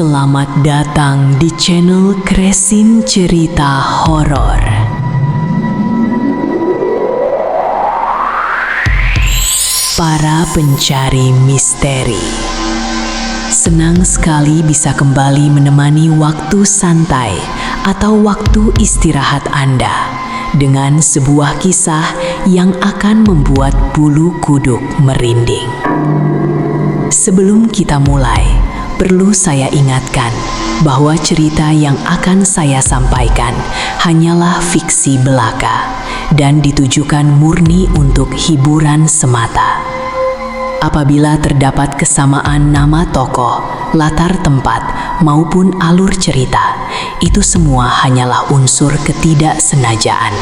Selamat datang di channel Kresin Cerita Horor. Para pencari misteri, senang sekali bisa kembali menemani waktu santai atau waktu istirahat Anda dengan sebuah kisah yang akan membuat bulu kuduk merinding. Sebelum kita mulai, perlu saya ingatkan bahwa cerita yang akan saya sampaikan hanyalah fiksi belaka dan ditujukan murni untuk hiburan semata. Apabila terdapat kesamaan nama tokoh, latar tempat, maupun alur cerita, itu semua hanyalah unsur ketidaksengajaan.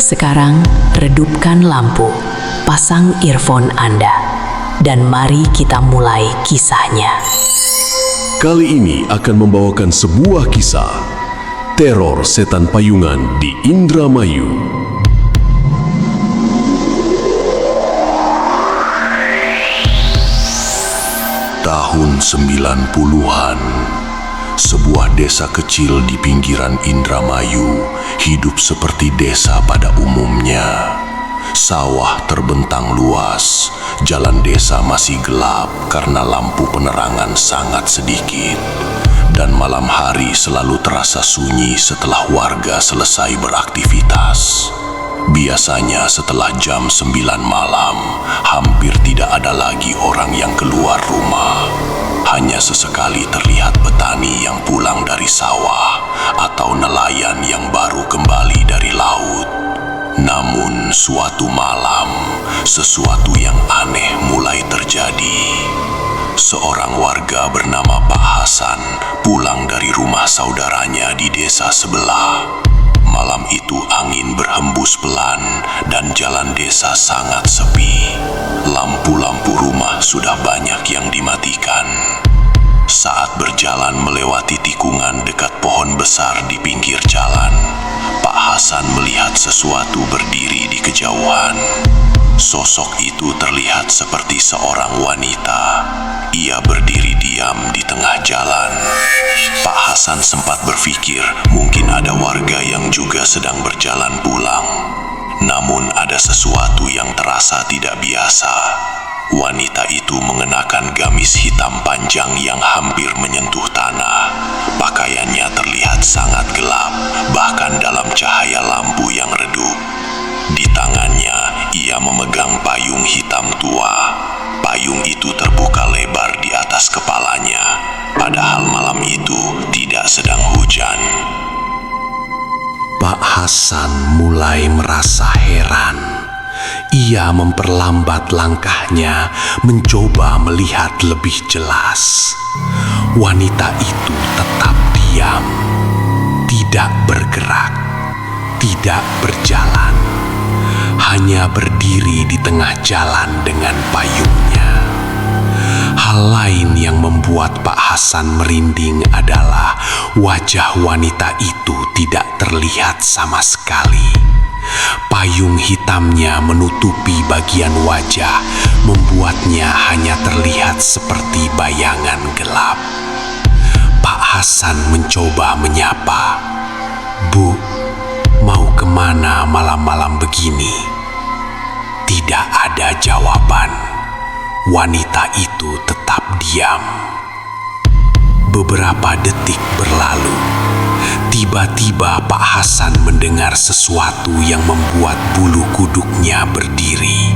Sekarang, redupkan lampu, pasang earphone Anda, dan mari kita mulai kisahnya. Kali ini akan membawakan sebuah kisah teror setan payungan di Indramayu. Tahun 90-an, sebuah desa kecil di pinggiran Indramayu hidup seperti desa pada umumnya. Sawah terbentang luas, jalan desa masih gelap karena lampu penerangan sangat sedikit. Dan malam hari selalu terasa sunyi setelah warga selesai beraktivitas. Biasanya setelah jam 9 malam, hampir tidak ada lagi orang yang keluar rumah. Hanya sesekali terlihat petani yang pulang dari sawah atau nelayan yang baru kembali dari laut. Namun suatu malam, sesuatu yang aneh mulai terjadi. Seorang warga bernama Pak Hasan pulang dari rumah saudaranya di desa sebelah. Malam itu angin berhembus pelan dan jalan desa sangat sepi. Lampu-lampu rumah sudah banyak yang dimatikan. Saat berjalan melewati tikungan dekat pohon besar di pinggir jalan, Pak Hasan melihat sesuatu berdiri di kejauhan. Sosok itu terlihat seperti seorang wanita. Ia berdiri diam di tengah jalan. Pak Hasan sempat berpikir mungkin ada warga yang juga sedang berjalan pulang. Namun ada sesuatu yang terasa tidak biasa. Wanita itu mengenakan gamis hitam panjang yang hampir menyentuh tanah. Pakaiannya terlihat sangat gelap, bahkan dalam cahaya lampu yang redup. Di tangannya, ia memegang payung hitam tua. Payung itu terbuka lebar di atas kepalanya, padahal malam itu tidak sedang hujan. Pak Hasan mulai merasa heran. Ia memperlambat langkahnya, mencoba melihat lebih jelas. Wanita itu tetap diam, tidak bergerak, tidak berjalan, hanya berdiri di tengah jalan dengan payungnya. Hal lain yang membuat Pak Hasan merinding adalah wajah wanita itu tidak terlihat sama sekali. Payung hitamnya menutupi bagian wajah, membuatnya hanya terlihat seperti bayangan gelap. Pak Hasan mencoba menyapa, "Bu, mau kemana malam-malam begini?" Tidak ada jawaban. Wanita itu tetap diam. Beberapa detik berlalu. Tiba-tiba Pak Hasan mendengar sesuatu yang membuat bulu kuduknya berdiri.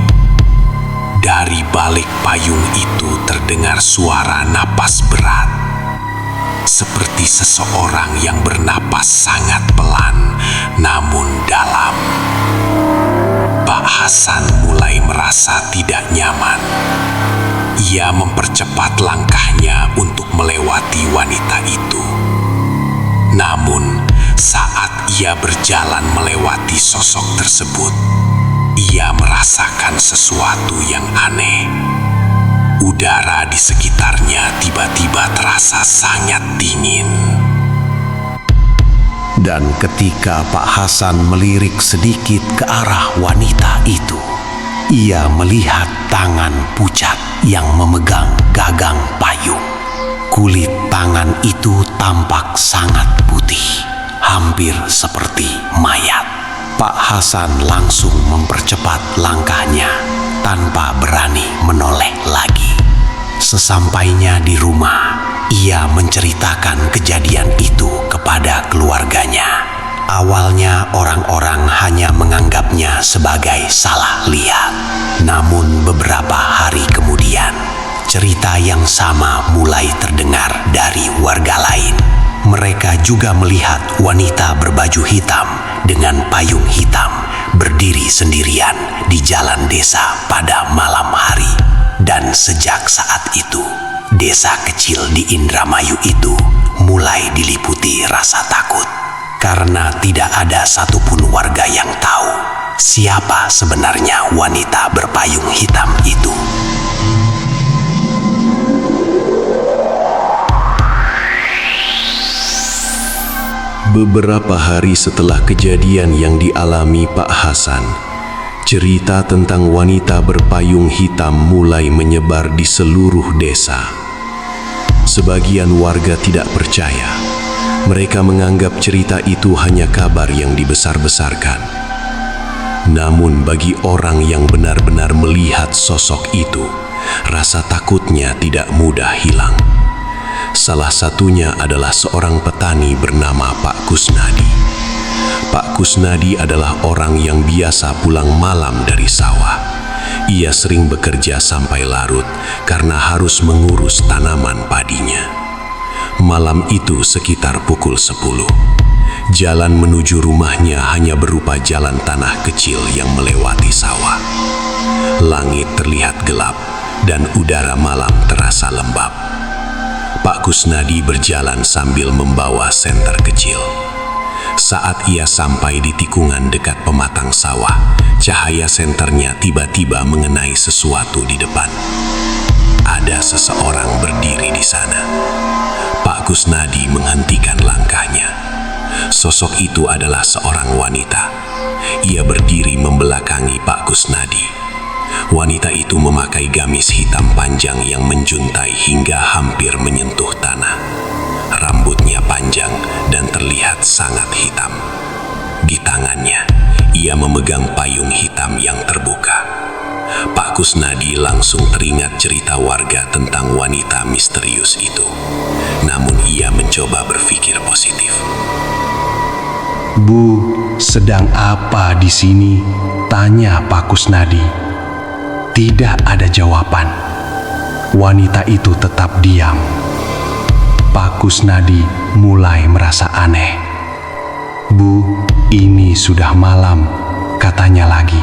Dari balik payung itu terdengar suara napas berat. Seperti seseorang yang bernapas sangat pelan, namun dalam. Pak Hasan mulai merasa tidak nyaman. Ia mempercepat langkahnya untuk melewati wanita itu. Namun, saat ia berjalan melewati sosok tersebut, ia merasakan sesuatu yang aneh. Udara di sekitarnya tiba-tiba terasa sangat dingin. Dan ketika Pak Hasan melirik sedikit ke arah wanita itu, ia melihat tangan pucat yang memegang gagang payung. Kulit tangan itu tampak sangat putih, hampir seperti mayat. Pak Hasan langsung mempercepat langkahnya tanpa berani menoleh lagi. Sesampainya di rumah, ia menceritakan kejadian itu kepada keluarganya. Awalnya orang-orang hanya menganggapnya sebagai salah lihat. Namun beberapa hari kemudian, cerita yang sama mulai terdengar dari warga lain. Mereka juga melihat wanita berbaju hitam dengan payung hitam berdiri sendirian di jalan desa pada malam hari. Dan sejak saat itu, desa kecil di Indramayu itu mulai diliputi rasa takut. Karena tidak ada satupun warga yang tahu siapa sebenarnya wanita berpayung hitam itu. Beberapa hari setelah kejadian yang dialami Pak Hasan, cerita tentang wanita berpayung hitam mulai menyebar di seluruh desa. Sebagian warga tidak percaya. Mereka menganggap cerita itu hanya kabar yang dibesar-besarkan. Namun bagi orang yang benar-benar melihat sosok itu, rasa takutnya tidak mudah hilang. Salah satunya adalah seorang petani bernama Pak Kusnadi. Pak Kusnadi adalah orang yang biasa pulang malam dari sawah. Ia sering bekerja sampai larut karena harus mengurus tanaman padinya. Malam itu sekitar pukul 10. Jalan menuju rumahnya hanya berupa jalan tanah kecil yang melewati sawah. Langit terlihat gelap dan udara malam terasa lembab. Pak Kusnadi berjalan sambil membawa senter kecil. Saat ia sampai di tikungan dekat pematang sawah, cahaya senternya tiba-tiba mengenai sesuatu di depan. Ada seseorang berdiri di sana. Pak Kusnadi menghentikan langkahnya. Sosok itu adalah seorang wanita. Ia berdiri membelakangi Pak Kusnadi. Wanita itu memakai gamis hitam panjang yang menjuntai hingga hampir menyentuh tanah. Rambutnya panjang dan terlihat sangat hitam. Di tangannya, ia memegang payung hitam yang terbuka. Pak Kusnadi langsung teringat cerita warga tentang wanita misterius itu. Namun ia mencoba berpikir positif. "Bu, sedang apa di sini?" tanya Pak Kusnadi. Tidak ada jawaban. Wanita itu tetap diam. Pak Kusnadi mulai merasa aneh. "Bu, ini sudah malam," katanya lagi.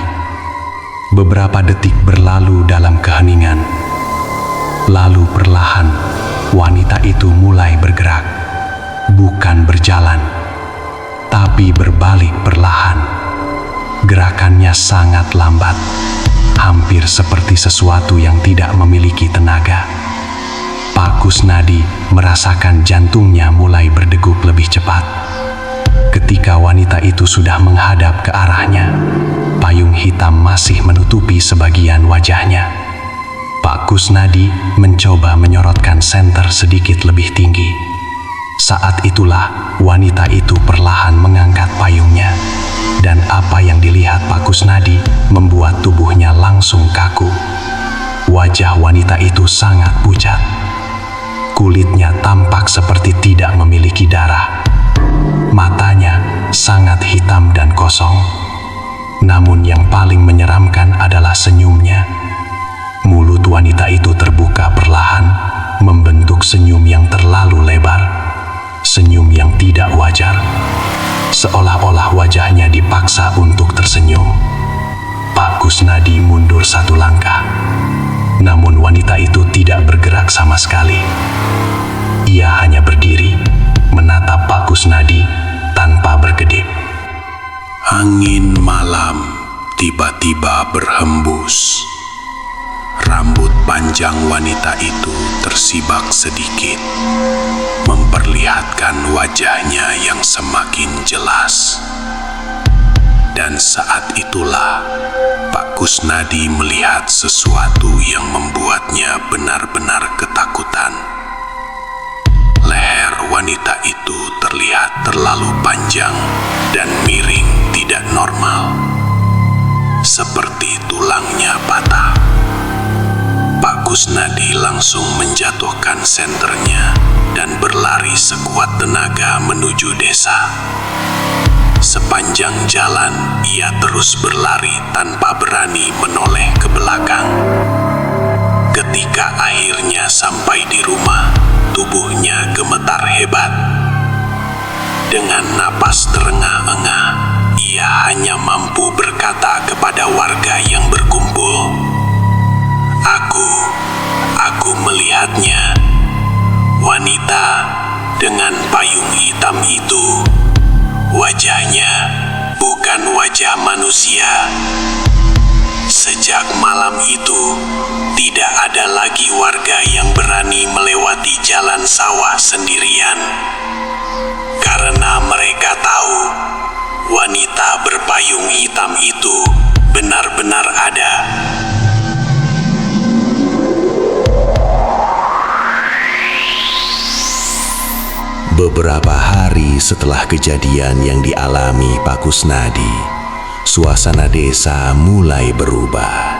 Beberapa detik berlalu dalam keheningan. Lalu perlahan, wanita itu mulai bergerak. Bukan berjalan, tapi berbalik perlahan. Gerakannya sangat lambat, hampir seperti sesuatu yang tidak memiliki tenaga. Pak Kusnadi merasakan jantungnya mulai berdegup lebih cepat. Ketika wanita itu sudah menghadap ke arahnya, payung hitam masih menutupi sebagian wajahnya. Pak Kusnadi mencoba menyorotkan senter sedikit lebih tinggi. Saat itulah wanita itu perlahan mengangkat payungnya, dan apa yang dilihat Pak Kusnadi membuat tubuhnya langsung kaku. Wajah wanita itu sangat pucat. Kulitnya tampak seperti tidak memiliki darah. Matanya sangat hitam dan kosong. Namun yang paling menyeramkan adalah senyumnya. Mulut wanita itu terbuka perlahan, membentuk senyum yang terlalu lebar. Senyum yang tidak wajar. Seolah-olah wajahnya dipaksa untuk tersenyum. Pak Kusnadi mundur satu langkah. Namun wanita itu tidak bergerak sama sekali. Ia hanya berdiri, menatap Pak Kusnadi tanpa berkedip. Angin malam tiba-tiba berhembus. Rambut panjang wanita itu tersibak sedikit, memperlihatkan wajahnya yang semakin jelas. Dan saat itulah Pak Kusnadi melihat sesuatu yang membuatnya benar-benar ketakutan. wanita itu terlihat terlalu panjang dan miring tidak normal, seperti tulangnya patah. Pak Kusnadi langsung menjatuhkan senternya dan berlari sekuat tenaga menuju desa. Sepanjang jalan, ia terus berlari tanpa berani menoleh ke belakang. Ketika akhirnya sampai di rumah, tubuhnya gemetar hebat. Dengan napas terengah-engah, ia hanya mampu berkata kepada warga yang berkumpul, Aku melihatnya. Wanita dengan payung hitam itu, wajahnya bukan wajah manusia. Sejak malam itu, tidak ada lagi warga yang berani melewati jalan sawah sendirian. Karena mereka tahu, wanita berpayung hitam itu benar-benar ada. Beberapa hari setelah kejadian yang dialami Pak Kusnadi, suasana desa mulai berubah.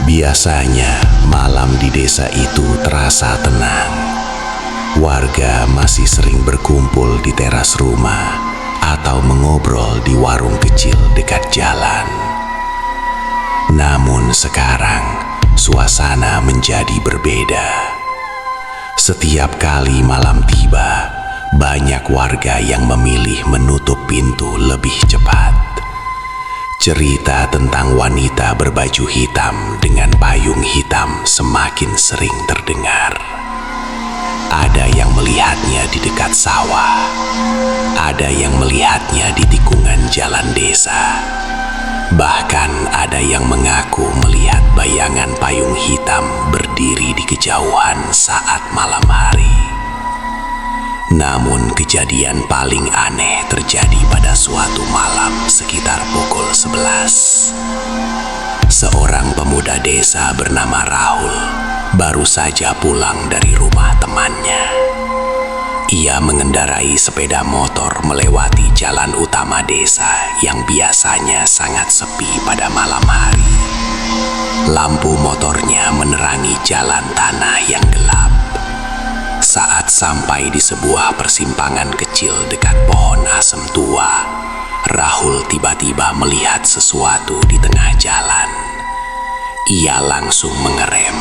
Biasanya malam di desa itu terasa tenang. Warga masih sering berkumpul di teras rumah atau mengobrol di warung kecil dekat jalan. Namun sekarang suasana menjadi berbeda. Setiap kali malam tiba, banyak warga yang memilih menutup pintu lebih cepat. Cerita tentang wanita berbaju hitam dengan payung hitam semakin sering terdengar. Ada yang melihatnya di dekat sawah, ada yang melihatnya di tikungan jalan desa. Bahkan ada yang mengaku melihat bayangan payung hitam berdiri di kejauhan saat malam hari. Namun kejadian paling aneh terjadi pada suatu malam sekitar pukul 11. Seorang pemuda desa bernama Rahul baru saja pulang dari rumah temannya. Ia mengendarai sepeda motor melewati jalan utama desa yang biasanya sangat sepi pada malam hari. Lampu motornya menerangi jalan tanah yang gelap. Saat sampai di sebuah persimpangan kecil dekat pohon asem tua, Rahul tiba-tiba melihat sesuatu di tengah jalan. Ia langsung mengerem.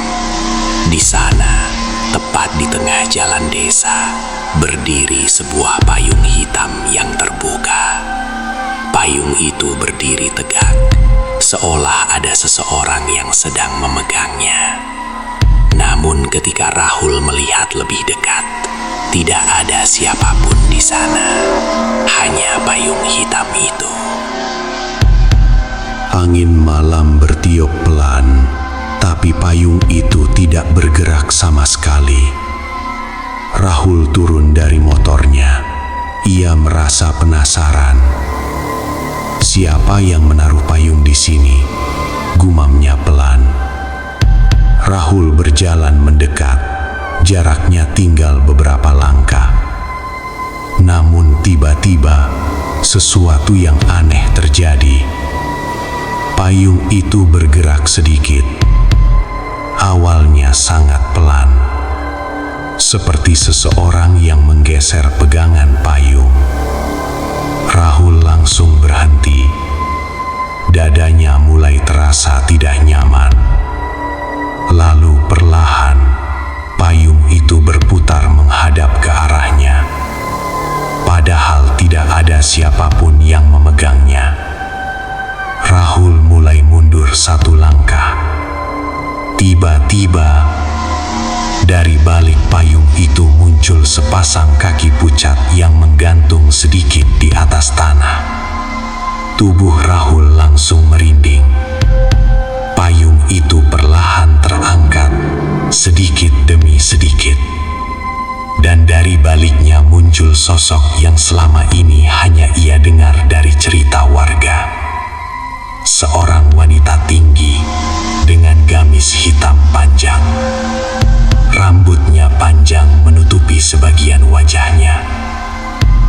Di sana, tepat di tengah jalan desa, berdiri sebuah payung hitam yang terbuka. Payung itu berdiri tegak, seolah ada seseorang yang sedang memegangnya. Namun ketika Rahul melihat lebih dekat, tidak ada siapapun di sana, hanya payung hitam itu. Angin malam bertiup pelan, tapi payung itu tidak bergerak sama sekali. Rahul turun dari motornya. Ia merasa penasaran. Siapa yang menaruh payung di sini? Gumamnya pelan. Rahul berjalan mendekat. Jaraknya tinggal beberapa langkah. Namun tiba-tiba sesuatu yang aneh terjadi. Payung itu bergerak sedikit. Awalnya sangat pelan, seperti seseorang yang menggeser pegangan payung. Rahul langsung berhenti. Dadanya mulai terasa tidak nyaman. Lalu perlahan, payung itu berputar menghadap ke arahnya. Padahal tidak ada siapapun yang memegangnya. Rahul mulai mundur satu langkah. Tiba-tiba, dari balik payung itu muncul sepasang kaki pucat yang menggantung sedikit di atas tanah. Tubuh Rahul langsung merinding. Payung itu perlahan terangkat, sedikit demi sedikit. Dan dari baliknya muncul sosok yang selama ini hanya ia dengar dari cerita warga. Seorang wanita tinggi dengan gamis hitam panjang. Rambutnya panjang menutupi sebagian wajahnya.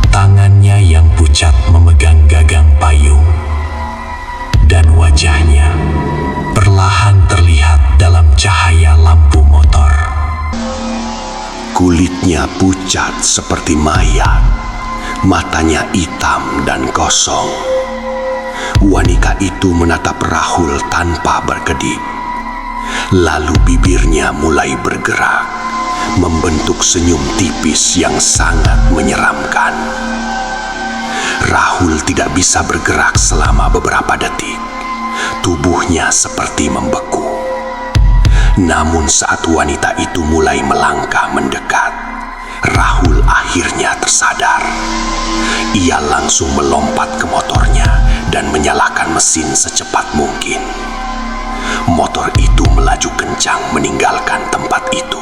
Tangannya yang pucat memegang gagang payung, dan wajahnya perlahan terlihat dalam cahaya lampu motor. Kulitnya pucat seperti mayat, matanya hitam dan kosong. Wanita itu menatap Rahul tanpa berkedip. Lalu bibirnya mulai bergerak, membentuk senyum tipis yang sangat menyeramkan. Rahul tidak bisa bergerak selama beberapa detik. Tubuhnya seperti membeku. Namun saat wanita itu mulai melangkah mendekat, Rahul akhirnya tersadar. Ia langsung melompat ke motornya dan menyalakan mesin secepat mungkin. Motor itu melaju kencang meninggalkan tempat itu.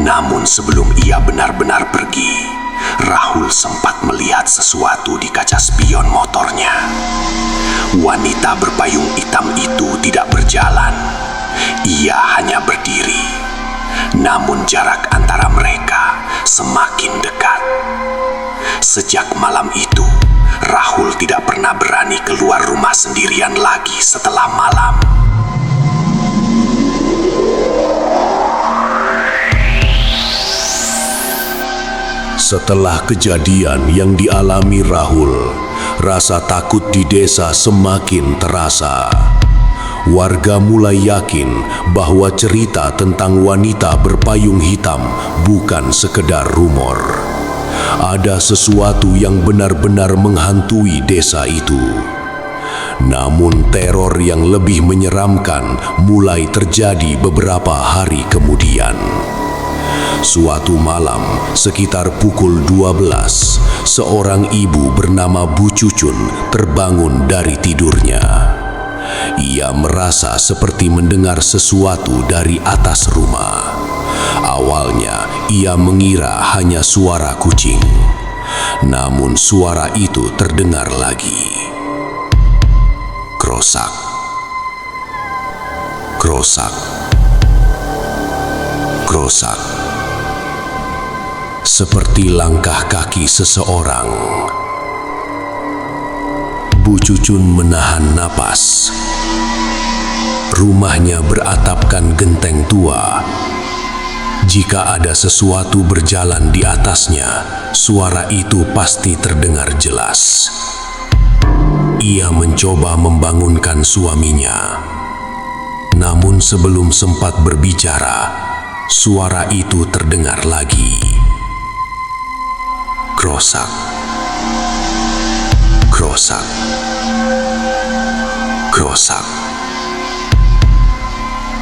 Namun sebelum ia benar-benar pergi, Rahul sempat melihat sesuatu di kaca spion motornya. Wanita berpayung hitam itu tidak berjalan. Ia hanya berdiri. Namun jarak antara mereka semakin dekat. Sejak malam itu, Rahul tidak pernah berani keluar rumah sendirian lagi setelah malam. Setelah kejadian yang dialami Rahul, rasa takut di desa semakin terasa. Warga mulai yakin bahwa cerita tentang wanita berpayung hitam bukan sekedar rumor. Ada sesuatu yang benar-benar menghantui desa itu. Namun teror yang lebih menyeramkan mulai terjadi beberapa hari kemudian. Suatu malam, sekitar pukul 12, seorang ibu bernama Bu Cucun terbangun dari tidurnya. Ia merasa seperti mendengar sesuatu dari atas rumah. Awalnya, ia mengira hanya suara kucing. Namun suara itu terdengar lagi. Krosak. Krosak. Krosak. Seperti langkah kaki seseorang. Bu Cucun menahan napas. Rumahnya beratapkan genteng tua. Jika ada sesuatu berjalan di atasnya, suara itu pasti terdengar jelas. Ia mencoba membangunkan suaminya. Namun sebelum sempat berbicara, suara itu terdengar lagi. Krosak. Krosak. Krosak.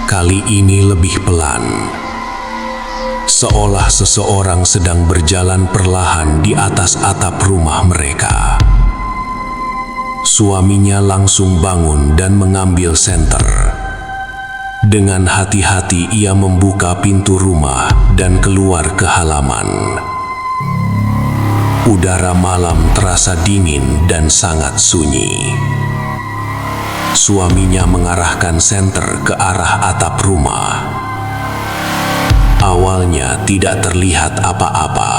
Kali ini lebih pelan. Seolah seseorang sedang berjalan perlahan di atas atap rumah mereka. Suaminya langsung bangun dan mengambil senter. Dengan hati-hati ia membuka pintu rumah dan keluar ke halaman. Udara malam terasa dingin dan sangat sunyi. Suaminya mengarahkan senter ke arah atap rumah. Awalnya tidak terlihat apa-apa.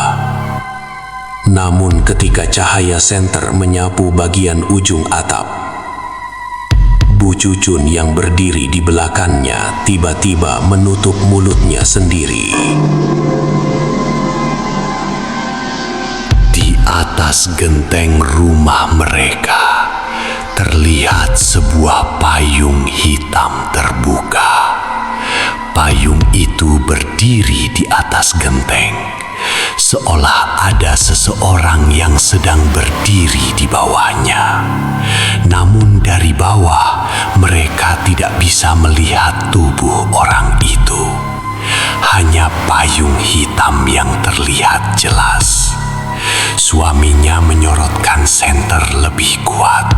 Namun ketika cahaya senter menyapu bagian ujung atap, Bu Cucun yang berdiri di belakangnya tiba-tiba menutup mulutnya sendiri. Di atas genteng rumah mereka terlihat sebuah payung hitam terbuka. Payung itu berdiri di atas genteng, seolah ada seseorang yang sedang berdiri di bawahnya. Namun dari bawah, mereka tidak bisa melihat tubuh orang itu. Hanya payung hitam yang terlihat jelas. Suaminya menyorotkan senter lebih kuat.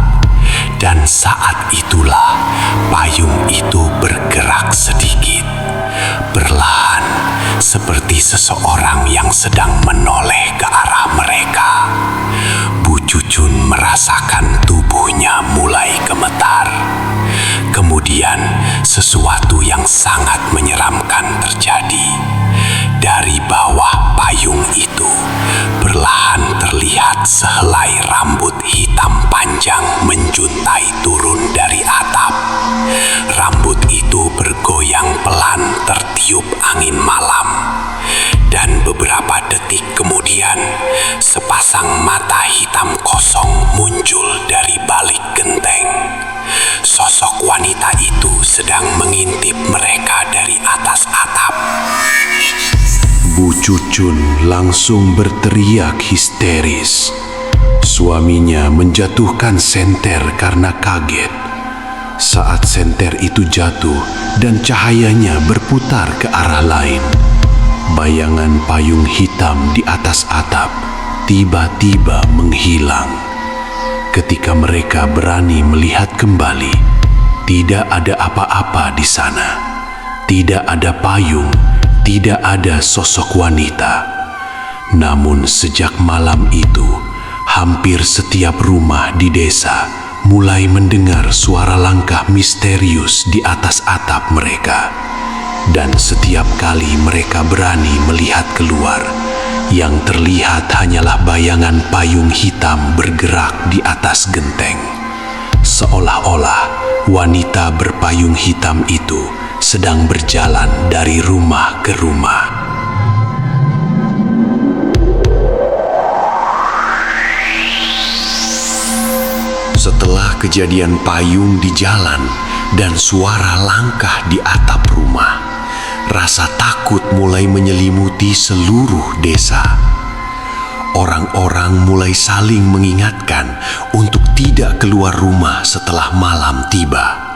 Dan saat itulah payung itu bergerak sedikit. Perlahan, seperti seseorang yang sedang menoleh ke arah mereka. Bu Cucun merasakan tubuhnya mulai gemetar. Kemudian sesuatu yang sangat menyeramkan terjadi. Dari bawah payung itu, perlahan terlihat sehelai rambut hitam panjang menjuntai turun dari atap. Rambut itu bergoyang pelan tertiup angin malam. Dan beberapa detik kemudian, sepasang mata hitam kosong muncul dari balik genteng. Sosok wanita itu sedang mengintip mereka dari atas atap. Bu Cucun langsung berteriak histeris. Suaminya menjatuhkan senter karena kaget. Saat senter itu jatuh dan cahayanya berputar ke arah lain, bayangan payung hitam di atas atap tiba-tiba menghilang. Ketika mereka berani melihat kembali, tidak ada apa-apa di sana. Tidak ada payung, tidak ada sosok wanita. Namun sejak malam itu, hampir setiap rumah di desa mulai mendengar suara langkah misterius di atas atap mereka. Dan setiap kali mereka berani melihat keluar, yang terlihat hanyalah bayangan payung hitam bergerak di atas genteng. Seolah-olah wanita berpayung hitam itu sedang berjalan dari rumah ke rumah. Setelah kejadian payung di jalan dan suara langkah di atap rumah, rasa takut mulai menyelimuti seluruh desa. Orang-orang mulai saling mengingatkan untuk tidak keluar rumah setelah malam tiba.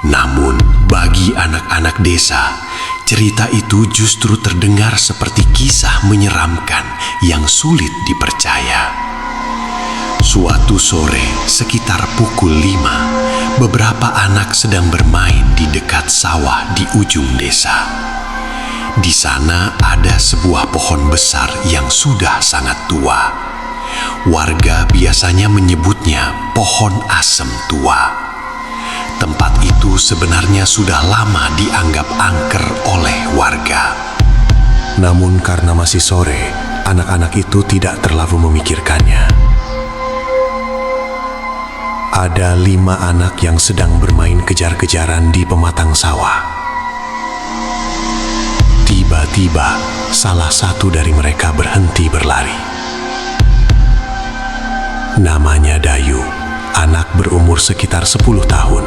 Namun, bagi anak-anak desa, cerita itu justru terdengar seperti kisah menyeramkan yang sulit dipercaya. Suatu sore, sekitar pukul 5, beberapa anak sedang bermain di dekat sawah di ujung desa. Di sana ada sebuah pohon besar yang sudah sangat tua. Warga biasanya menyebutnya pohon asem tua. Tempat itu sebenarnya sudah lama dianggap angker oleh warga. Namun karena masih sore, anak-anak itu tidak terlalu memikirkannya. Ada 5 anak yang sedang bermain kejar-kejaran di pematang sawah. Tiba-tiba, salah satu dari mereka berhenti berlari. Namanya Dayu, anak berumur sekitar 10 tahun.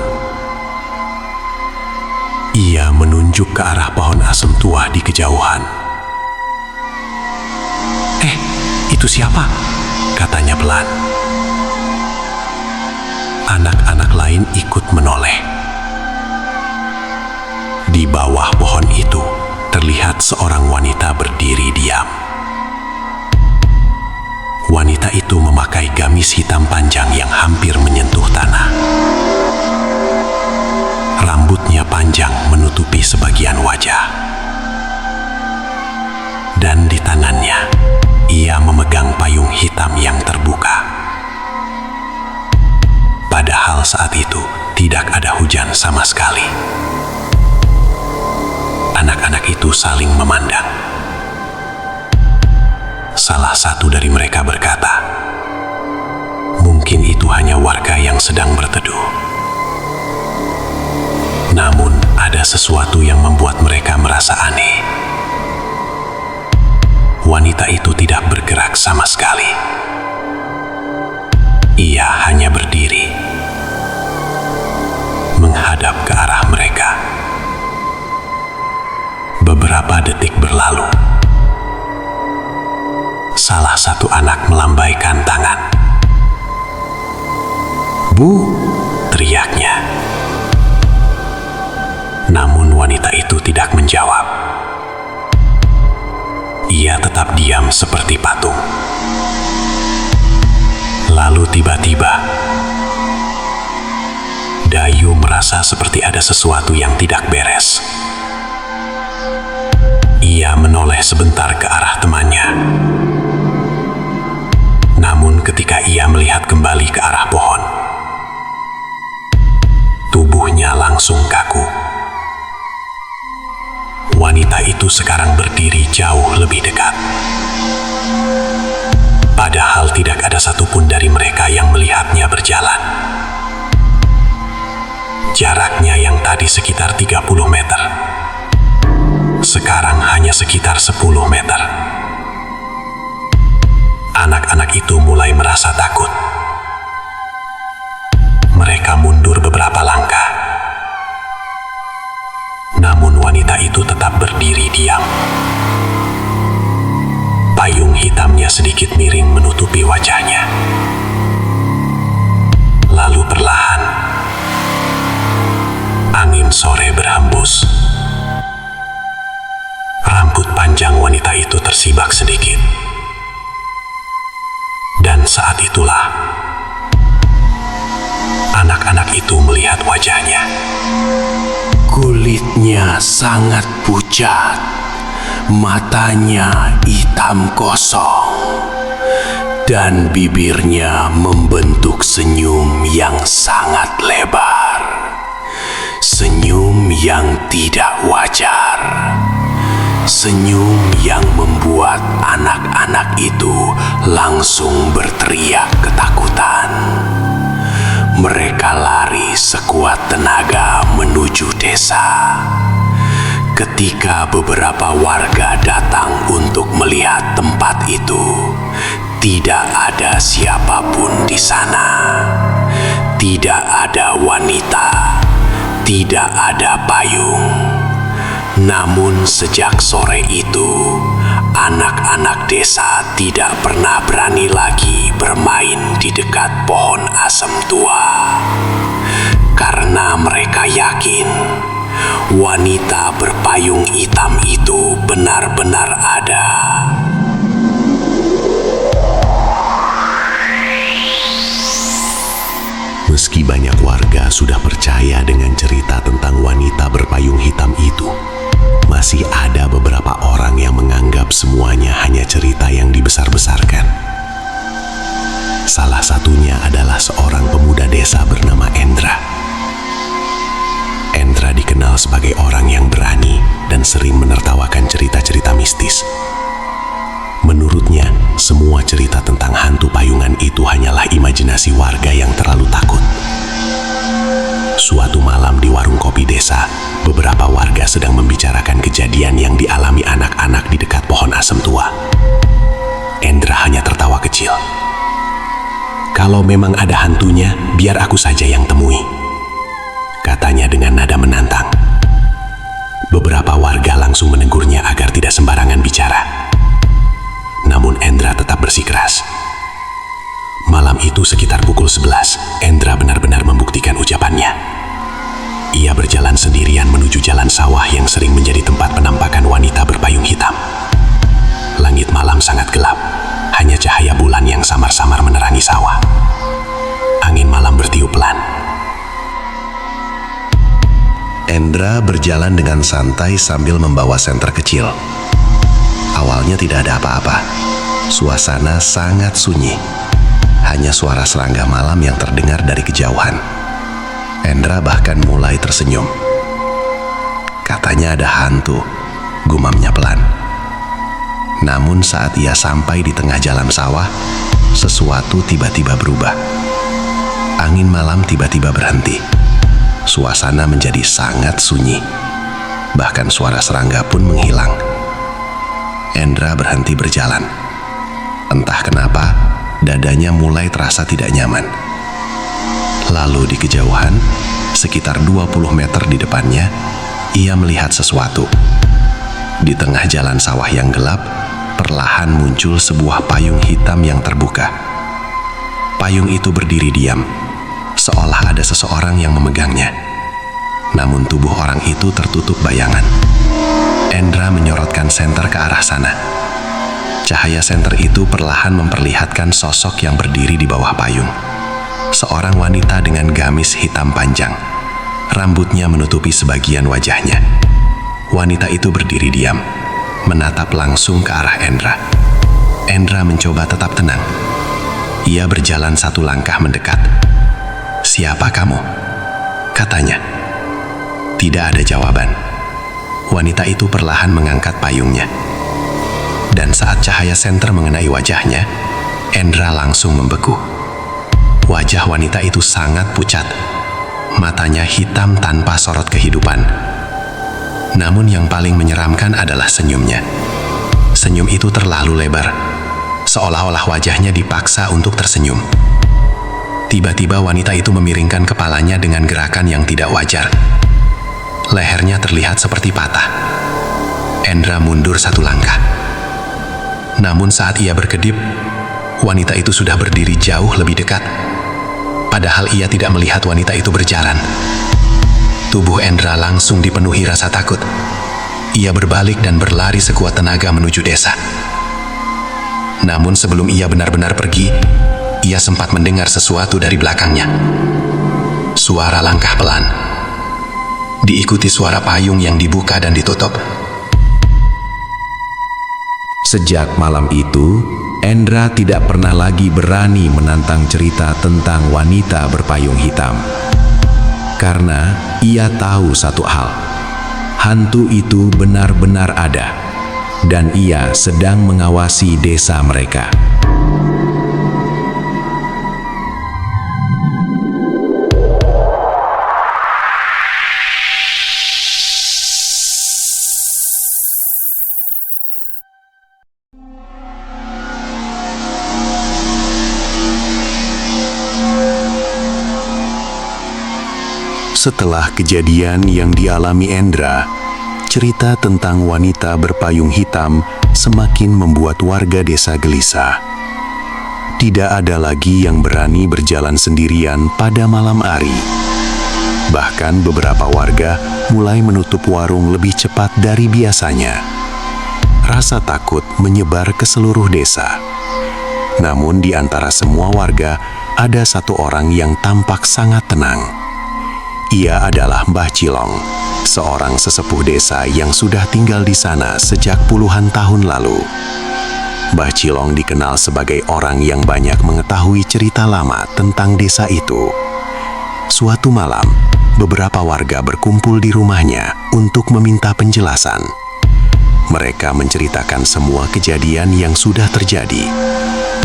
Ia menunjuk ke arah pohon asem tua di kejauhan. Itu siapa?" katanya pelan. Anak-anak lain ikut menoleh. Di bawah pohon itu, terlihat seorang wanita berdiri diam. Wanita itu memakai gamis hitam panjang yang hampir menyentuh tanah. Rambutnya panjang menutupi sebagian wajah. Dan di tangannya, ia memegang payung hitam yang terbuka. Padahal saat itu tidak ada hujan sama sekali. Anak-anak itu saling memandang. Salah satu dari mereka berkata, "Mungkin itu hanya warga yang sedang berteduh." Namun ada sesuatu yang membuat mereka merasa aneh. Wanita itu tidak bergerak sama sekali. Ia hanya berdiri, menghadap ke arah mereka. Beberapa detik berlalu. Salah satu anak melambaikan tangan. "Bu!" teriaknya. Namun wanita itu tidak menjawab. Ia tetap diam seperti patung. Lalu tiba-tiba, Dayu merasa seperti ada sesuatu yang tidak beres. Ia menoleh sebentar ke arah temannya. Namun ketika ia melihat kembali ke arah pohon, tubuhnya langsung kaku. Wanita itu sekarang berdiri lebih dekat. Padahal tidak ada satupun dari mereka yang melihatnya berjalan. Jaraknya yang tadi sekitar 30 meter, sekarang hanya sekitar 10 meter. Anak-anak itu mulai merasa takut. Mereka mundur beberapa langkah. Namun wanita itu tetap berdiri diam. Payung hitamnya sedikit miring menutupi wajahnya. Lalu perlahan, angin sore berhembus. Rambut panjang wanita itu tersibak sedikit. Dan saat itulah, anak-anak itu melihat wajahnya. Kulitnya sangat pucat, matanya hitam kosong, dan bibirnya membentuk senyum yang sangat lebar. Senyum yang tidak wajar. Senyum yang membuat anak-anak itu langsung berteriak ketakutan. Mereka lari sekuat tenaga menuju desa. Ketika beberapa warga datang untuk melihat tempat itu, tidak ada siapapun di sana. Tidak ada wanita, tidak ada payung. Namun sejak sore itu, anak-anak desa tidak pernah berani lagi bermain di dekat pohon asem tua. Karena mereka yakin wanita berpayung hitam itu benar-benar ada. Meski banyak warga sudah percaya dengan cerita tentang wanita berpayung hitam itu, masih ada beberapa orang yang menganggap semuanya hanya cerita yang dibesar-besarkan. Salah satunya adalah seorang pemuda desa bernama Endra. Endra dikenal sebagai orang yang berani dan sering menertawakan cerita-cerita mistis. Menurutnya, semua cerita tentang hantu payungan itu hanyalah imajinasi warga yang terlalu takut. Suatu malam di warung kopi desa, beberapa warga sedang membicarakan kejadian yang dialami anak-anak di dekat pohon asem tua. Endra hanya tertawa kecil. "Kalau memang ada hantunya, biar aku saja yang temui," katanya dengan nada menantang. Beberapa warga langsung menegurnya agar tidak sembarangan bicara. Namun Endra tetap bersikeras. Malam itu sekitar pukul 11, Endra benar-benar membuktikan ucapannya. Ia berjalan sendirian menuju jalan sawah yang sering menjadi tempat penampakan wanita berpayung hitam. Langit malam sangat gelap, hanya cahaya bulan yang samar-samar menerangi sawah. Angin malam bertiup pelan. Endra berjalan dengan santai sambil membawa senter kecil. Awalnya tidak ada apa-apa. Suasana sangat sunyi. Hanya suara serangga malam yang terdengar dari kejauhan. Endra bahkan mulai tersenyum. Katanya ada hantu, gumamnya pelan. Namun saat ia sampai di tengah jalan sawah, sesuatu tiba-tiba berubah. Angin malam tiba-tiba berhenti. Suasana menjadi sangat sunyi. Bahkan suara serangga pun menghilang. Endra berhenti berjalan. Entah kenapa, dadanya mulai terasa tidak nyaman. Lalu di kejauhan, sekitar 20 meter di depannya, ia melihat sesuatu. Di tengah jalan sawah yang gelap, perlahan muncul sebuah payung hitam yang terbuka. Payung itu berdiri diam, seolah ada seseorang yang memegangnya. Namun tubuh orang itu tertutup bayangan. Endra menyorotkan senter ke arah sana. Cahaya senter itu perlahan memperlihatkan sosok yang berdiri di bawah payung. Seorang wanita dengan gamis hitam panjang. Rambutnya menutupi sebagian wajahnya. Wanita itu berdiri diam, menatap langsung ke arah Endra. Endra mencoba tetap tenang. Ia berjalan satu langkah mendekat. "Siapa kamu?" katanya. Tidak ada jawaban. Wanita itu perlahan mengangkat payungnya. Dan saat cahaya senter mengenai wajahnya, Endra langsung membeku. Wajah wanita itu sangat pucat. Matanya hitam tanpa sorot kehidupan. Namun yang paling menyeramkan adalah senyumnya. Senyum itu terlalu lebar, seolah-olah wajahnya dipaksa untuk tersenyum. Tiba-tiba wanita itu memiringkan kepalanya dengan gerakan yang tidak wajar. Lehernya terlihat seperti patah. Endra mundur satu langkah. Namun saat ia berkedip, wanita itu sudah berdiri jauh lebih dekat. Padahal ia tidak melihat wanita itu berjalan. Tubuh Endra langsung dipenuhi rasa takut. Ia berbalik dan berlari sekuat tenaga menuju desa. Namun sebelum ia benar-benar pergi, ia sempat mendengar sesuatu dari belakangnya. Suara langkah pelan, diikuti suara payung yang dibuka dan ditutup. Sejak malam itu, Endra tidak pernah lagi berani menantang cerita tentang wanita berpayung hitam. Karena ia tahu satu hal, hantu itu benar-benar ada, dan ia sedang mengawasi desa mereka. Setelah kejadian yang dialami Endra, cerita tentang wanita berpayung hitam semakin membuat warga desa gelisah. Tidak ada lagi yang berani berjalan sendirian pada malam hari. Bahkan beberapa warga mulai menutup warung lebih cepat dari biasanya. Rasa takut menyebar ke seluruh desa. Namun di antara semua warga, ada satu orang yang tampak sangat tenang. Ia adalah Mbah Cilong, seorang sesepuh desa yang sudah tinggal di sana sejak puluhan tahun lalu. Mbah Cilong dikenal sebagai orang yang banyak mengetahui cerita lama tentang desa itu. Suatu malam, beberapa warga berkumpul di rumahnya untuk meminta penjelasan. Mereka menceritakan semua kejadian yang sudah terjadi,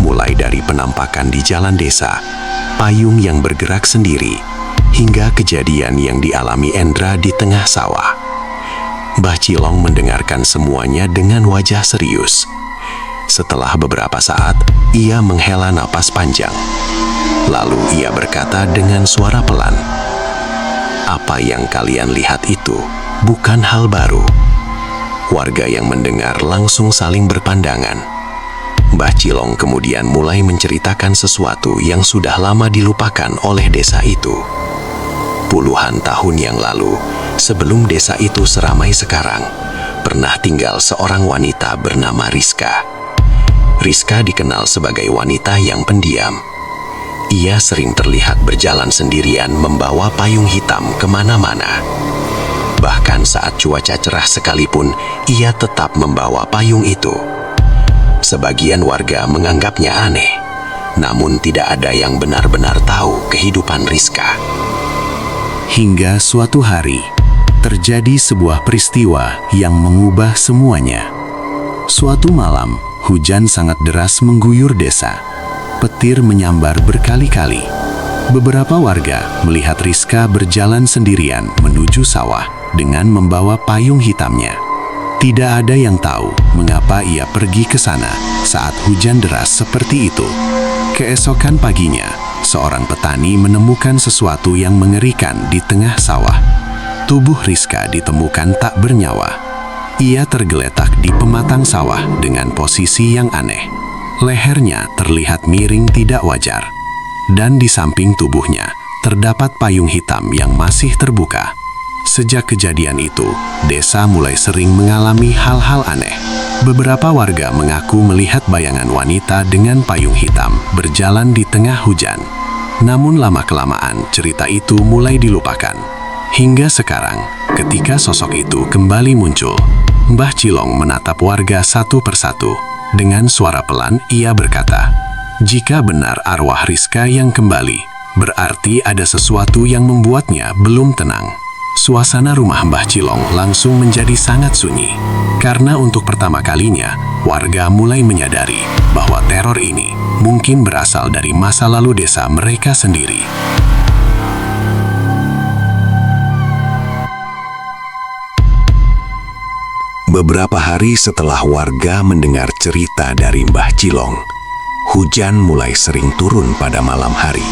mulai dari penampakan di jalan desa, payung yang bergerak sendiri, hingga kejadian yang dialami Endra di tengah sawah. Mbah Cilong mendengarkan semuanya dengan wajah serius. Setelah beberapa saat, ia menghela napas panjang. Lalu ia berkata dengan suara pelan, "Apa yang kalian lihat itu bukan hal baru." Warga yang mendengar langsung saling berpandangan. Mbah Cilong kemudian mulai menceritakan sesuatu yang sudah lama dilupakan oleh desa itu. Puluhan tahun yang lalu, sebelum desa itu seramai sekarang, pernah tinggal seorang wanita bernama Rizka. Rizka dikenal sebagai wanita yang pendiam. Ia sering terlihat berjalan sendirian membawa payung hitam kemana-mana. Bahkan saat cuaca cerah sekalipun, ia tetap membawa payung itu. Sebagian warga menganggapnya aneh, namun tidak ada yang benar-benar tahu kehidupan Rizka. Hingga suatu hari, terjadi sebuah peristiwa yang mengubah semuanya. Suatu malam, hujan sangat deras mengguyur desa. Petir menyambar berkali-kali. Beberapa warga melihat Rizka berjalan sendirian menuju sawah dengan membawa payung hitamnya. Tidak ada yang tahu mengapa ia pergi ke sana saat hujan deras seperti itu. Keesokan paginya, seorang petani menemukan sesuatu yang mengerikan di tengah sawah. Tubuh Rizka ditemukan tak bernyawa. Ia tergeletak di pematang sawah dengan posisi yang aneh. Lehernya terlihat miring tidak wajar. Dan di samping tubuhnya, terdapat payung hitam yang masih terbuka. Sejak kejadian itu, desa mulai sering mengalami hal-hal aneh. Beberapa warga mengaku melihat bayangan wanita dengan payung hitam berjalan di tengah hujan. Namun lama-kelamaan cerita itu mulai dilupakan. Hingga sekarang, ketika sosok itu kembali muncul, Mbah Cilong menatap warga satu persatu. Dengan suara pelan, ia berkata, "Jika benar arwah Rizka yang kembali, berarti ada sesuatu yang membuatnya belum tenang." suasana rumah Mbah Cilong langsung menjadi sangat sunyi. Karena untuk pertama kalinya, warga mulai menyadari bahwa teror ini mungkin berasal dari masa lalu desa mereka sendiri. Beberapa hari setelah warga mendengar cerita dari Mbah Cilong, hujan mulai sering turun pada malam hari.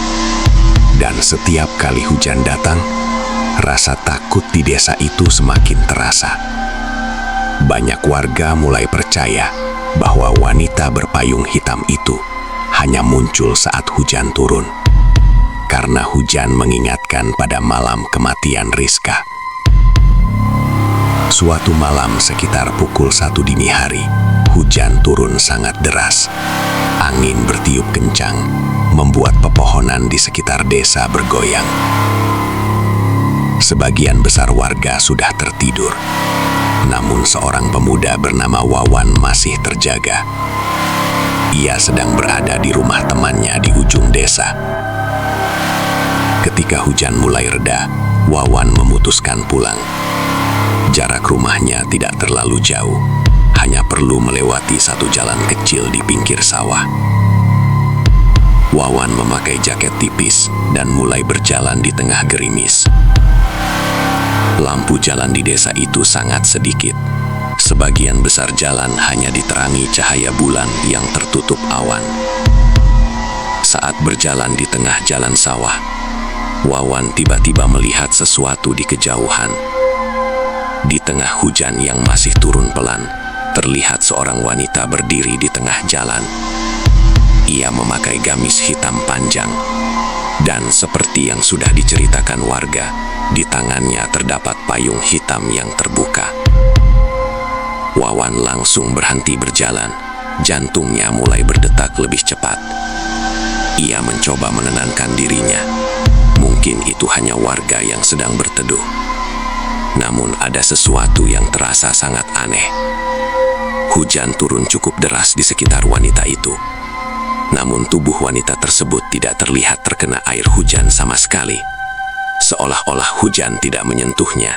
Dan setiap kali hujan datang, rasa takut di desa itu semakin terasa. Banyak warga mulai percaya bahwa wanita berpayung hitam itu hanya muncul saat hujan turun, karena hujan mengingatkan pada malam kematian Rizka. Suatu malam sekitar pukul 1 dini hari, hujan turun sangat deras. Angin bertiup kencang, membuat pepohonan di sekitar desa bergoyang. Sebagian besar warga sudah tertidur, namun seorang pemuda bernama Wawan masih terjaga. Ia sedang berada di rumah temannya di ujung desa. Ketika hujan mulai reda, Wawan memutuskan pulang. Jarak rumahnya tidak terlalu jauh, hanya perlu melewati satu jalan kecil di pinggir sawah. Wawan memakai jaket tipis dan mulai berjalan di tengah gerimis. Lampu jalan di desa itu sangat sedikit. Sebagian besar jalan hanya diterangi cahaya bulan yang tertutup awan. Saat berjalan di tengah jalan sawah, Wawan tiba-tiba melihat sesuatu di kejauhan. Di tengah hujan yang masih turun pelan, terlihat seorang wanita berdiri di tengah jalan. Ia memakai gamis hitam panjang, dan seperti yang sudah diceritakan warga, di tangannya terdapat payung hitam yang terbuka. Wawan langsung berhenti berjalan, jantungnya mulai berdetak lebih cepat. Ia mencoba menenangkan dirinya. Mungkin itu hanya warga yang sedang berteduh. Namun ada sesuatu yang terasa sangat aneh. Hujan turun cukup deras di sekitar wanita itu. Namun tubuh wanita tersebut tidak terlihat terkena air hujan sama sekali. Seolah-olah hujan tidak menyentuhnya.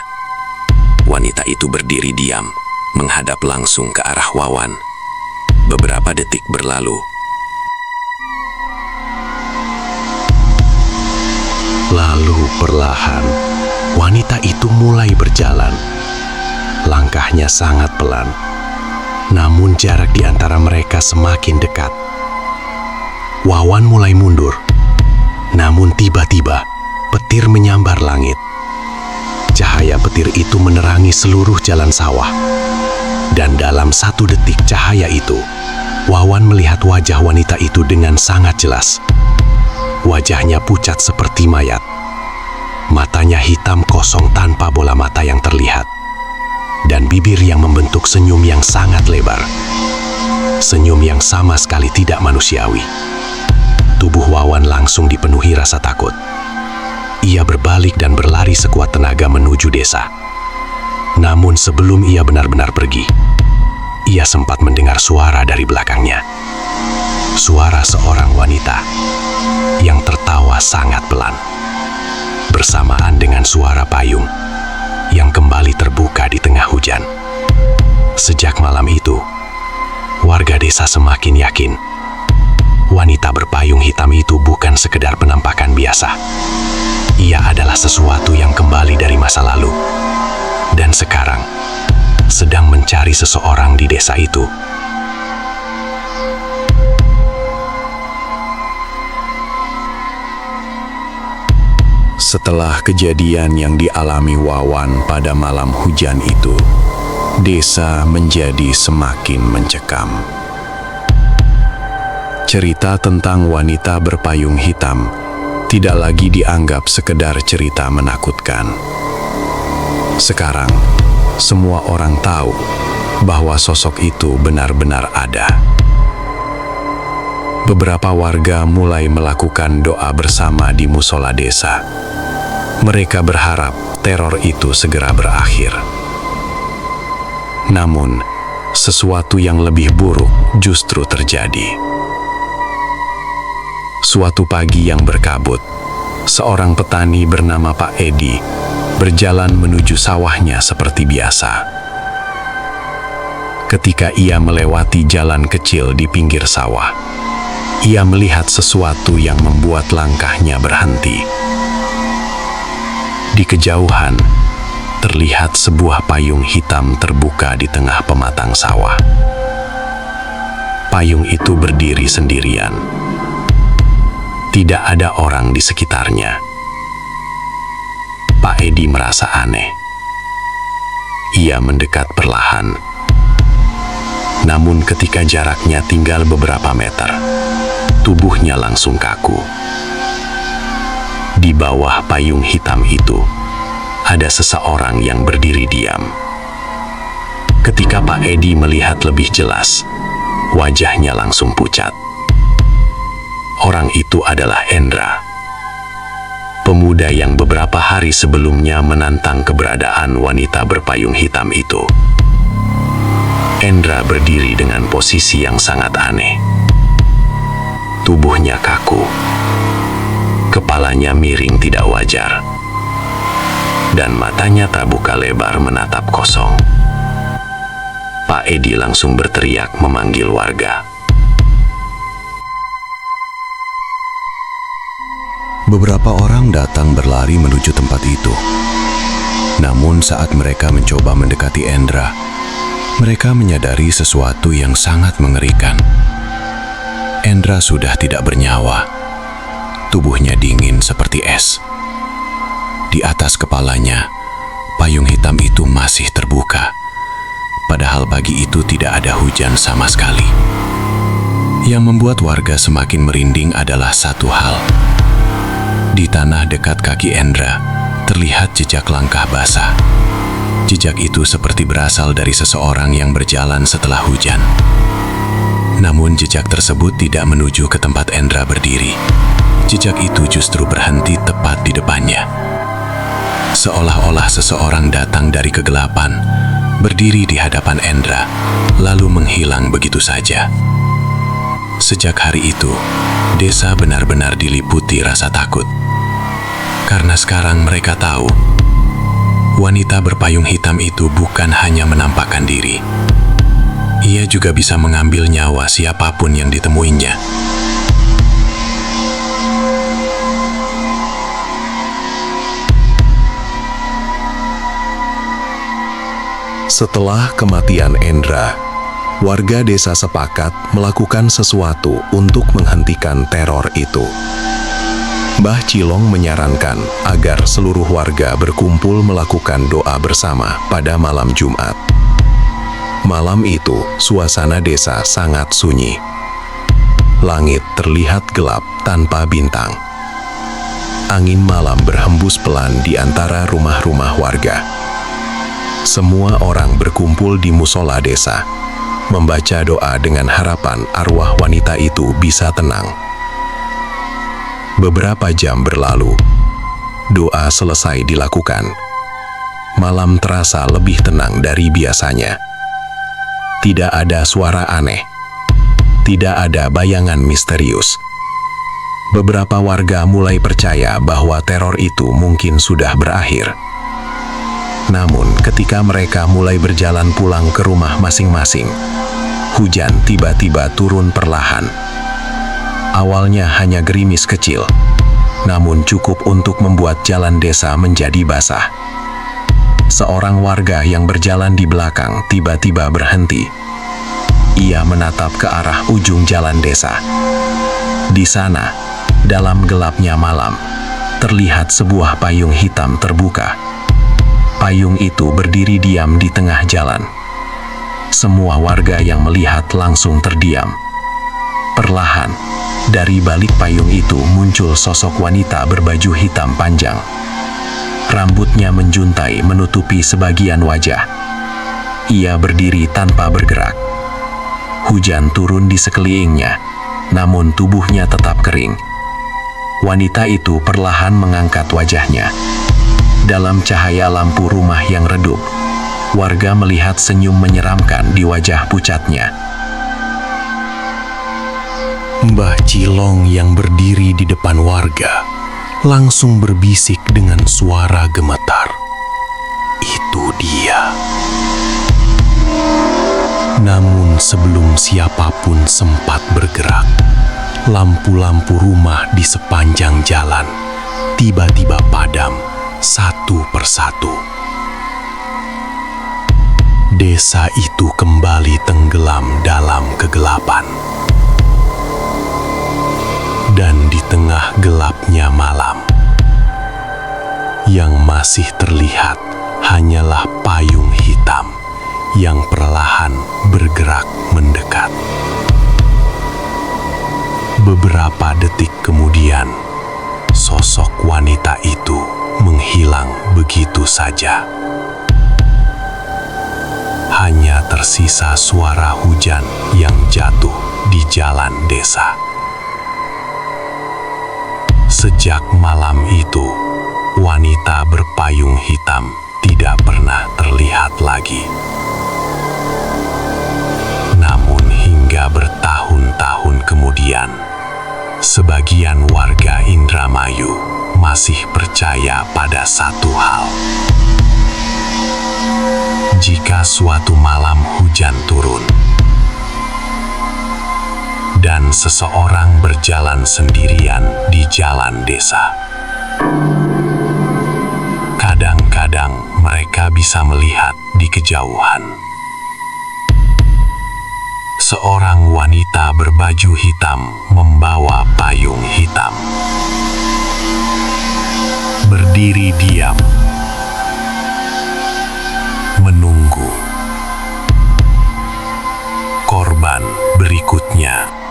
Wanita itu berdiri diam, menghadap langsung ke arah Wawan. Beberapa detik berlalu. Lalu perlahan, wanita itu mulai berjalan. Langkahnya sangat pelan, namun jarak di antara mereka semakin dekat. Wawan mulai mundur, namun tiba-tiba petir menyambar langit. Cahaya petir itu menerangi seluruh jalan sawah. Dan dalam 1 detik cahaya itu, Wawan melihat wajah wanita itu dengan sangat jelas. Wajahnya pucat seperti mayat. Matanya hitam kosong tanpa bola mata yang terlihat. Dan bibir yang membentuk senyum yang sangat lebar. Senyum yang sama sekali tidak manusiawi. Tubuh Wawan langsung dipenuhi rasa takut. Ia berbalik dan berlari sekuat tenaga menuju desa. Namun sebelum ia benar-benar pergi, ia sempat mendengar suara dari belakangnya. Suara seorang wanita yang tertawa sangat pelan, bersamaan dengan suara payung yang kembali terbuka di tengah hujan. Sejak malam itu, warga desa semakin yakin wanita berpayung hitam itu bukan sekedar penampakan biasa. Ia adalah sesuatu yang kembali dari masa lalu, dan sekarang sedang mencari seseorang di desa itu. Setelah kejadian yang dialami Wawan pada malam hujan itu, desa menjadi semakin mencekam. Cerita tentang wanita berpayung hitam tidak lagi dianggap sekedar cerita menakutkan. Sekarang, semua orang tahu bahwa sosok itu benar-benar ada. Beberapa warga mulai melakukan doa bersama di musola desa. Mereka berharap teror itu segera berakhir. Namun, sesuatu yang lebih buruk justru terjadi. Suatu pagi yang berkabut, seorang petani bernama Pak Edi berjalan menuju sawahnya seperti biasa. Ketika ia melewati jalan kecil di pinggir sawah, ia melihat sesuatu yang membuat langkahnya berhenti. Di kejauhan, terlihat sebuah payung hitam terbuka di tengah pematang sawah. Payung itu berdiri sendirian. Tidak ada orang di sekitarnya. Pak Edi merasa aneh. Ia mendekat perlahan. Namun ketika jaraknya tinggal beberapa meter, tubuhnya langsung kaku. Di bawah payung hitam itu, ada seseorang yang berdiri diam. Ketika Pak Edi melihat lebih jelas, wajahnya langsung pucat. Orang itu adalah Endra, pemuda yang beberapa hari sebelumnya menantang keberadaan wanita berpayung hitam itu. Endra berdiri dengan posisi yang sangat aneh. Tubuhnya kaku, kepalanya miring tidak wajar, dan matanya terbuka lebar menatap kosong. Pak Edi langsung berteriak memanggil warga. Beberapa orang datang berlari menuju tempat itu. Namun saat mereka mencoba mendekati Endra, mereka menyadari sesuatu yang sangat mengerikan. Endra sudah tidak bernyawa. Tubuhnya dingin seperti es. Di atas kepalanya, payung hitam itu masih terbuka. Padahal pagi itu tidak ada hujan sama sekali. Yang membuat warga semakin merinding adalah satu hal. Di tanah dekat kaki Endra, terlihat jejak langkah basah. Jejak itu seperti berasal dari seseorang yang berjalan setelah hujan. Namun jejak tersebut tidak menuju ke tempat Endra berdiri. Jejak itu justru berhenti tepat di depannya. Seolah-olah seseorang datang dari kegelapan, berdiri di hadapan Endra, lalu menghilang begitu saja. Sejak hari itu, desa benar-benar diliputi rasa takut. Karena sekarang mereka tahu, wanita berpayung hitam itu bukan hanya menampakkan diri. Ia juga bisa mengambil nyawa siapapun yang ditemuinya. Setelah kematian Endra, warga desa sepakat melakukan sesuatu untuk menghentikan teror itu. Mbah Cilong menyarankan agar seluruh warga berkumpul melakukan doa bersama pada malam Jumat. Malam itu, suasana desa sangat sunyi. Langit terlihat gelap tanpa bintang. Angin malam berhembus pelan di antara rumah-rumah warga. Semua orang berkumpul di musola desa, membaca doa dengan harapan arwah wanita itu bisa tenang. Beberapa jam berlalu, doa selesai dilakukan. Malam terasa lebih tenang dari biasanya. Tidak ada suara aneh. Tidak ada bayangan misterius. Beberapa warga mulai percaya bahwa teror itu mungkin sudah berakhir. Namun, ketika mereka mulai berjalan pulang ke rumah masing-masing, hujan tiba-tiba turun perlahan. Awalnya hanya gerimis kecil, namun cukup untuk membuat jalan desa menjadi basah. Seorang warga yang berjalan di belakang tiba-tiba berhenti. Ia menatap ke arah ujung jalan desa. Di sana, dalam gelapnya malam, terlihat sebuah payung hitam terbuka. Payung itu berdiri diam di tengah jalan. Semua warga yang melihat langsung terdiam. Perlahan, dari balik payung itu muncul sosok wanita berbaju hitam panjang. Rambutnya menjuntai menutupi sebagian wajah. Ia berdiri tanpa bergerak. Hujan turun di sekelilingnya, namun tubuhnya tetap kering. Wanita itu perlahan mengangkat wajahnya. Dalam cahaya lampu rumah yang redup, warga melihat senyum menyeramkan di wajah pucatnya. Mbah Cilong yang berdiri di depan warga langsung berbisik dengan suara gemetar. itu dia. Namun sebelum siapapun sempat bergerak, lampu-lampu rumah di sepanjang jalan tiba-tiba padam satu persatu. Desa itu kembali tenggelam dalam kegelapan. Dan di tengah gelapnya malam, yang masih terlihat hanyalah payung hitam yang perlahan bergerak mendekat. Beberapa detik kemudian, sosok wanita itu menghilang begitu saja. Hanya tersisa suara hujan yang jatuh di jalan desa. Sejak malam itu, wanita berpayung hitam tidak pernah terlihat lagi. Namun hingga bertahun-tahun kemudian, sebagian warga Indramayu masih percaya pada satu hal. Jika suatu malam hujan turun dan seseorang berjalan sendirian di jalan desa, kadang-kadang mereka bisa melihat di kejauhan seorang wanita berbaju hitam membawa payung hitam, berdiri diam, menunggu korban berikutnya.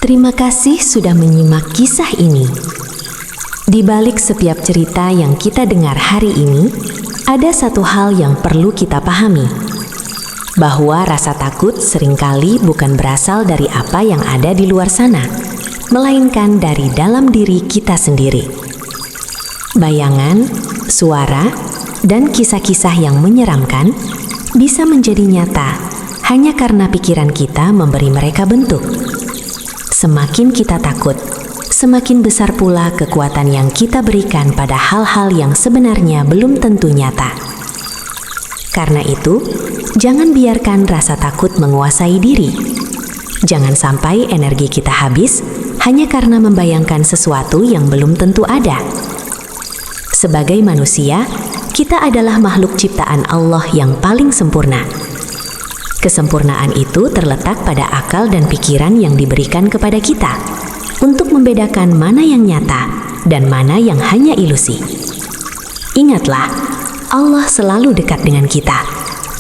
Terima kasih sudah menyimak kisah ini. Di balik setiap cerita yang kita dengar hari ini, ada satu hal yang perlu kita pahami, bahwa rasa takut seringkali bukan berasal dari apa yang ada di luar sana, melainkan dari dalam diri kita sendiri. Bayangan, suara, dan kisah-kisah yang menyeramkan bisa menjadi nyata hanya karena pikiran kita memberi mereka bentuk. Semakin kita takut, semakin besar pula kekuatan yang kita berikan pada hal-hal yang sebenarnya belum tentu nyata. Karena itu, jangan biarkan rasa takut menguasai diri. Jangan sampai energi kita habis hanya karena membayangkan sesuatu yang belum tentu ada. Sebagai manusia, kita adalah makhluk ciptaan Allah yang paling sempurna. Kesempurnaan itu terletak pada akal dan pikiran yang diberikan kepada kita untuk membedakan mana yang nyata dan mana yang hanya ilusi. Ingatlah, Allah selalu dekat dengan kita,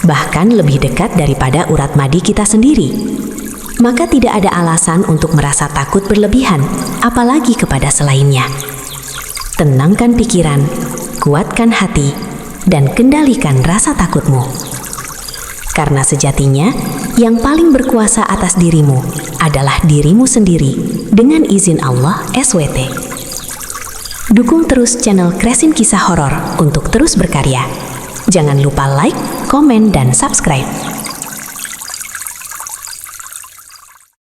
bahkan lebih dekat daripada urat nadi kita sendiri. Maka tidak ada alasan untuk merasa takut berlebihan, apalagi kepada selainnya. Tenangkan pikiran, kuatkan hati, dan kendalikan rasa takutmu. Karena sejatinya, yang paling berkuasa atas dirimu adalah dirimu sendiri dengan izin Allah SWT. Dukung terus channel Kresin Kisah Horor untuk terus berkarya. Jangan lupa like, komen, dan subscribe.